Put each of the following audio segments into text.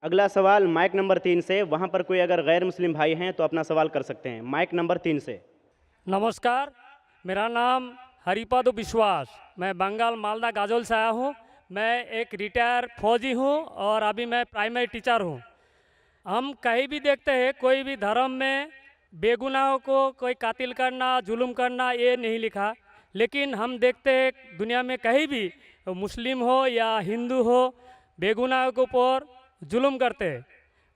अगला सवाल mic number 3 से। वहाँ पर कोई अगर गैर मुस्लिम भाई हैं तो अपना सवाल कर सकते हैं। माइक नंबर 3 से। नमस्कार, मेरा नाम हरिपद विश्वास, मैं बंगाल मालदा गाजोल से आया हूँ। मैं एक रिटायर फौजी हूँ और अभी मैं प्राइमरी टीचर हूँ। हम कहीं भी देखते हैं कोई भी धर्म में बेगुनाहों को कोई कातिल करना, जुल्म करना, ये नहीं लिखा। लेकिन हम देखते हैं दुनिया में कहीं भी मुस्लिम हो या हिंदू हो, बेगुनाहों के ऊपर जुल्म करते हैं।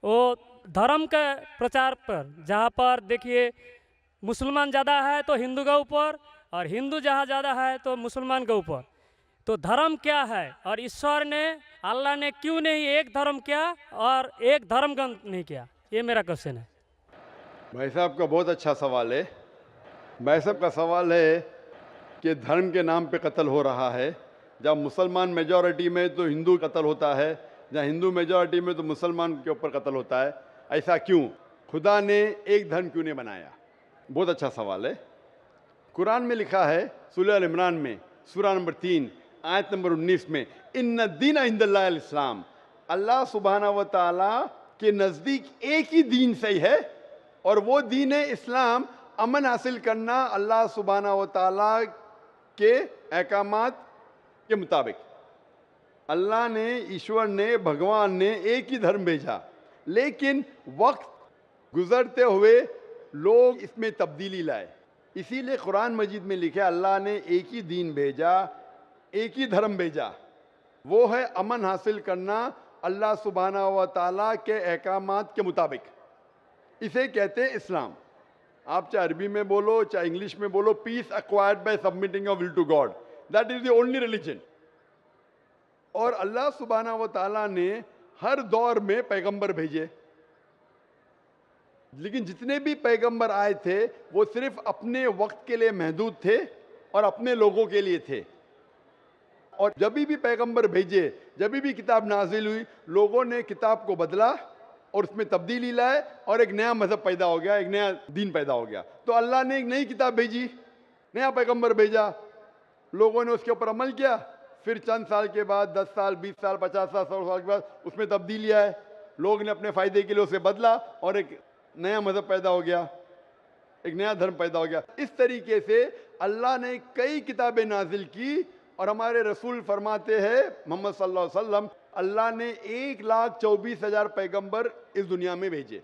वो धर्म के प्रचार पर, जहाँ पर देखिए मुसलमान ज़्यादा है तो हिंदू के ऊपर, और हिंदू जहाँ ज़्यादा है तो मुसलमान के ऊपर। तो धर्म क्या है, और ईश्वर ने, अल्लाह ने क्यों नहीं एक धर्म किया और एक धर्म का नहीं किया? ये मेरा क्वेश्चन है। भाई साहब का बहुत अच्छा सवाल है। भाई साहब का सवाल है कि धर्म के नाम पे कत्ल हो रहा है। जब मुसलमान मेजॉरिटी में तो हिंदू कत्ल होता है, जहाँ हिंदू मेजॉरिटी में तो मुसलमान के ऊपर कत्ल होता है। ऐसा क्यों? खुदा ने एक धर्म क्यों नहीं बनाया? बहुत अच्छा सवाल है। कुरान में लिखा है सूरह अल इमरान में, सूरा नंबर 3 आयत नंबर 19 में, इन्ना दीन इंदल्लाहिल इस्लाम, अल्लाह सुब्हाना व तआला के नज़दीक एक ही दीन सही है और वो दीन है इस्लाम। अमन हासिल करना अल्लाह सुब्हाना व तआला के अहकामात के मुताबिक। अल्लाह ने, ईश्वर ने, भगवान ने एक ही धर्म भेजा, लेकिन वक्त गुजरते हुए लोग इसमें तब्दीली लाए। इसीलिए कुरान मजीद में लिखा अल्लाह ने एक ही दीन भेजा, एक ही धर्म भेजा, वो है अमन हासिल करना अल्लाह सुब्हाना व तआला के अहकामात के मुताबिक। इसे कहते हैं इस्लाम। आप चाहे अरबी में बोलो चाहे इंग्लिश में बोलो, peace acquired by submitting your will to God, that is the only religion. और अल्लाह सुब्हाना व तआला ने हर दौर में पैगंबर भेजे, लेकिन जितने भी पैगंबर आए थे वो सिर्फ अपने वक्त के लिए महदूद थे और अपने लोगों के लिए थे। और जब भी पैगंबर भेजे, जब भी किताब नाजिल हुई, लोगों ने किताब को बदला और उसमें तब्दीली लाए और एक नया मजहब पैदा हो गया, एक नया दीन पैदा हो गया। तो अल्लाह ने एक नई किताब भेजी, नया पैगंबर भेजा, लोगों ने उसके ऊपर अमल किया। फिर चंद साल के बाद, 10 साल, 20 साल, 50 साल, 100 साल के बाद उसमें तब्दीली आए, लोग ने अपने फायदे के लिए उसे बदला और एक नया मजहब पैदा हो गया, एक नया धर्म पैदा हो गया। इस तरीके से अल्लाह ने कई किताबें नाजिल की और हमारे रसूल फरमाते हैं मोहम्मद सल्लल्लाहु अलैहि वसल्लम, अल्लाह ने 1,24,000 पैगंबर इस दुनिया में भेजे,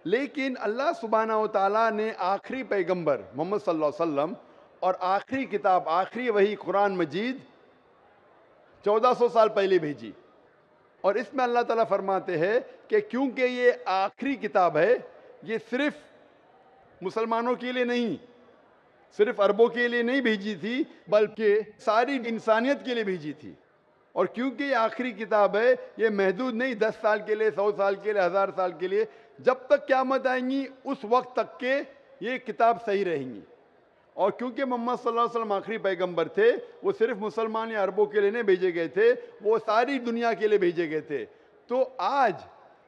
लेकिन अल्लाह सुब्हाना व तआला ने आखिरी पैगंबर मोहम्मद सल्लल्लाहु अलैहि वसल्लम और आखिरी किताब, आखिरी वही कुरान मजीद 1400 साल पहले भेजी। और इसमें अल्लाह ताला फरमाते हैं कि क्योंकि ये आखिरी किताब है, ये सिर्फ मुसलमानों के लिए नहीं, सिर्फ अरबों के लिए नहीं भेजी थी, बल्कि सारी इंसानियत के लिए भेजी थी। और क्योंकि ये आखिरी किताब है, ये महदूद नहीं 10 साल के लिए, 100 साल के लिए, 1000 साल के लिए, जब तक क़यामत आएंगी उस वक्त तक के ये किताब सही रहेंगी। और क्योंकि मोहम्मद सल्लल्लाहु अलैहि वसल्लम आखिरी पैगंबर थे, वो सिर्फ मुसलमान या अरबों के लिए नहीं भेजे गए थे, वो सारी दुनिया के लिए भेजे गए थे। तो आज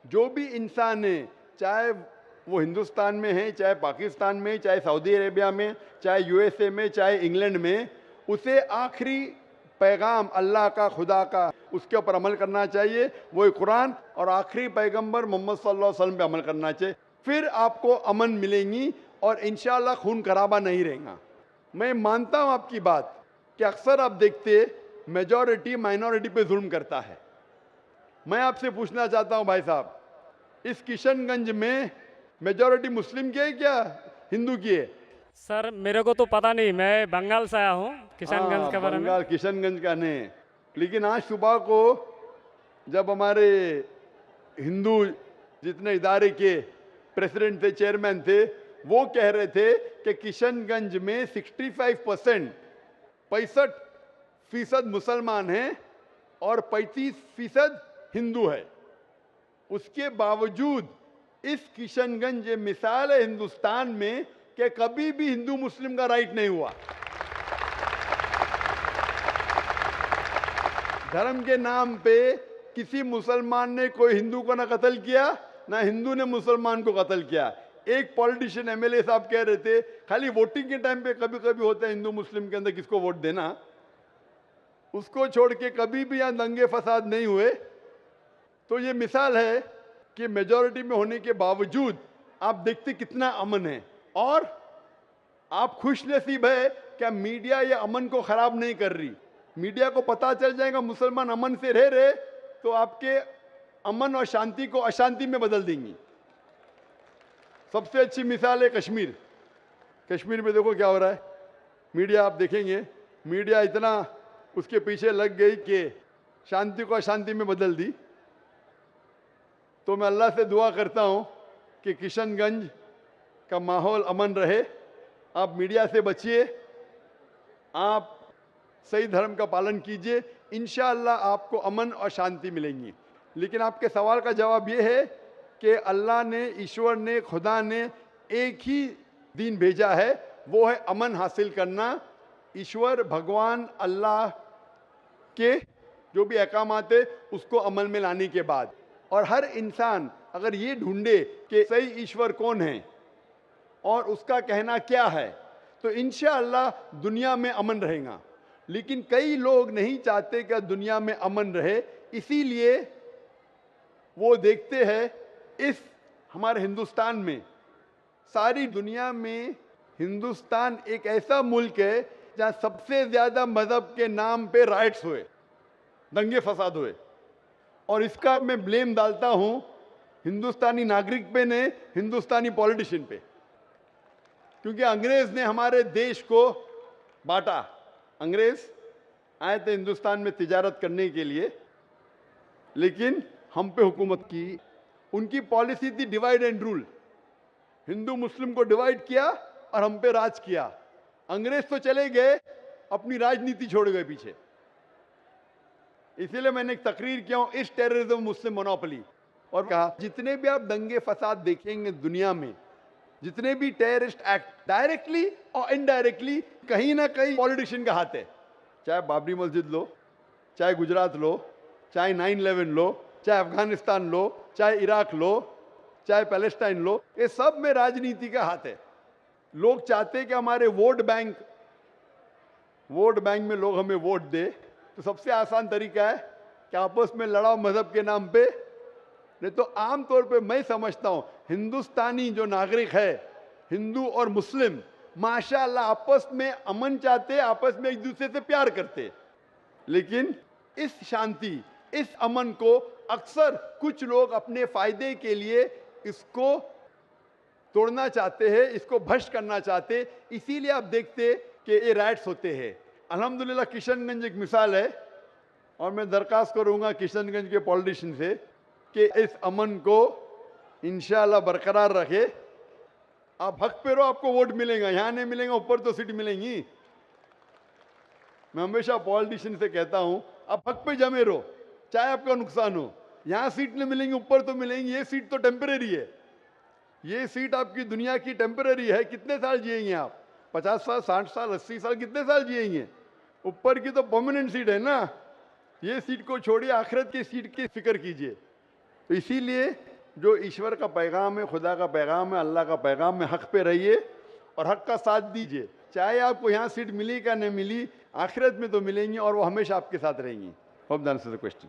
जो भी इंसान है, चाहे वो हिंदुस्तान में है, चाहे पाकिस्तान में, चाहे सऊदी अरेबिया में, चाहे यूएसए में, चाहे इंग्लैंड में, उसे आखिरी पैगाम अल्लाह का, खुदा का, उसके ऊपर अमल करना चाहिए, वो कुरान और आखिरी पैगंबर मोहम्मद सल्लल्लाहु अलैहि वसल्लम पे अमल करना चाहिए। फिर आपको अमन मिलेंगी और इंशाअल्लाह खून खराबा नहीं रहेगा। मैं मानता हूं आपकी बात कि अक्सर आप देखते मेजॉरिटी माइनॉरिटी पे जुल्म करता है। मैं आपसे पूछना चाहता हूं भाई साहब, इस किशनगंज में मेजॉरिटी मुस्लिम की है क्या हिंदू की है? सर मेरे को तो पता नहीं, मैं बंगाल से आया हूँ, किशनगंज के बारे में। बंगाल किशनगंज का नहीं, लेकिन आज सुबह को जब हमारे हिंदू जितने इदारे के प्रेसिडेंट थे, चेयरमैन थे, वो कह रहे थे कि किशनगंज में 65% मुसलमान हैं और 35% हिंदू है। उसके बावजूद इस किशनगंज ये मिसाल है हिंदुस्तान में कि कभी भी हिंदू मुस्लिम का राइट नहीं हुआ। धर्म के नाम पे किसी मुसलमान ने कोई हिंदू को ना कत्ल किया, ना हिंदू ने मुसलमान को कत्ल किया। एक पॉलिटिशियन एमएलए साहब कह रहे थे खाली वोटिंग के टाइम पे कभी कभी होता है हिंदू मुस्लिम के अंदर किसको वोट देना, उसको छोड़ के कभी भी यहां दंगे फसाद नहीं हुए। तो ये मिसाल है कि मेजॉरिटी में होने के बावजूद आप देखते कितना अमन है, और आप खुश नसीब है क्या मीडिया ये अमन को खराब नहीं कर रही। मीडिया को पता चल जाएगा मुसलमान अमन से रह रहे तो आपके अमन और शांति को अशांति में बदल देंगी। सबसे अच्छी मिसाल है कश्मीर। कश्मीर में देखो क्या हो रहा है। मीडिया आप देखेंगे, मीडिया इतना उसके पीछे लग गई कि शांति को अशांति में बदल दी। तो मैं अल्लाह से दुआ करता हूँ कि किशनगंज का माहौल अमन रहे। आप मीडिया से बचिए, आप सही धर्म का पालन कीजिए, इंशाअल्लाह आपको अमन और शांति मिलेंगी। लेकिन आपके सवाल का जवाब ये है कि अल्लाह ने, ईश्वर ने, खुदा ने एक ही दीन भेजा है, वो है अमन हासिल करना। ईश्वर, भगवान, अल्लाह के जो भी अहकामात है उसको अमल में लाने के बाद, और हर इंसान अगर ये ढूंढे कि सही ईश्वर कौन है और उसका कहना क्या है, तो इंशाअल्लाह दुनिया में अमन रहेगा। लेकिन कई लोग नहीं चाहते कि दुनिया में अमन रहे, इसीलिए वो देखते हैं इस हमारे हिंदुस्तान में, सारी दुनिया में हिंदुस्तान एक ऐसा मुल्क है जहाँ सबसे ज़्यादा मज़हब के नाम पे राइट्स हुए, दंगे फसाद हुए। और इसका मैं ब्लेम डालता हूँ हिंदुस्तानी नागरिक पे ने, हिंदुस्तानी पॉलिटिशियन पे, क्योंकि अंग्रेज़ ने हमारे देश को बांटा। अंग्रेज़ आए थे हिंदुस्तान में तिजारत करने के लिए, लेकिन हम पे हुकूमत की। उनकी पॉलिसी थी डिवाइड एंड रूल, हिंदू मुस्लिम को डिवाइड किया और हम पे राज किया। अंग्रेज तो चले गए, अपनी राजनीति छोड़ गए पीछे। इसीलिए मैंने एक तकरीर किया हूं, इस टेररिज्म मुस्लिम मोनोपोली, और कहा जितने भी आप दंगे फसाद देखेंगे दुनिया में, जितने भी टेररिस्ट एक्ट डायरेक्टली और इनडायरेक्टली कहीं ना कहीं पॉलिटिशियन का हाथ है। चाहे बाबरी मस्जिद लो, चाहे गुजरात लो, चाहे 9/11 लो, चाहे अफगानिस्तान लो, चाहे इराक लो, चाहे पैलेस्टाइन लो, ये सब में राजनीति का हाथ है। लोग चाहते हैं कि हमारे वोट बैंक में लोग हमें वोट दे, तो सबसे आसान तरीका है कि आपस में लड़ाओ मजहब के नाम पे। नहीं तो आम तौर पे मैं समझता हूँ हिंदुस्तानी जो नागरिक है, हिंदू और मुस्लिम, माशाअल्लाह आपस में अमन चाहते, आपस में एक दूसरे से प्यार करते। लेकिन इस शांति, इस अमन को अक्सर कुछ लोग अपने फायदे के लिए इसको तोड़ना चाहते हैं, इसको भ्रष्ट करना चाहते। इसीलिए आप देखते कि ये राइट्स होते हैं। अल्हम्दुलिल्लाह किशनगंज एक मिसाल है, और मैं दरख्वास्त करूंगा किशनगंज के पॉलिटिशियन से कि इस अमन को इंशाअल्लाह बरकरार रखे। आप हक पे रहो, आपको वोट मिलेगा। यहाँ नहीं मिलेगा, ऊपर तो सीट मिलेंगी। मैं हमेशा पॉलिटिशियन से कहता हूँ आप हक पे जमे रहो, चाहे आपका नुकसान हो। यहाँ सीट नहीं मिलेंगी, ऊपर तो मिलेंगी। ये सीट तो टेम्परेरी है, ये सीट आपकी दुनिया की टेम्परेरी है। कितने साल जिएंगे आप? 50 साल, 60 साल, 80 साल, कितने साल जिएंगे? ऊपर की तो परमानेंट सीट है ना। ये सीट को छोड़िए, आखिरत की सीट की फिक्र कीजिए। तो इसीलिए जो ईश्वर का पैगाम है, खुदा का पैगाम है, अल्लाह का पैगाम है, हक पे रहिए और हक का साथ दीजिए। चाहे आपको यहाँ सीट मिली का नहीं मिली, आखिरत में तो मिलेंगी और वो हमेशा आपके साथ रहेंगी। Hope that answers the question.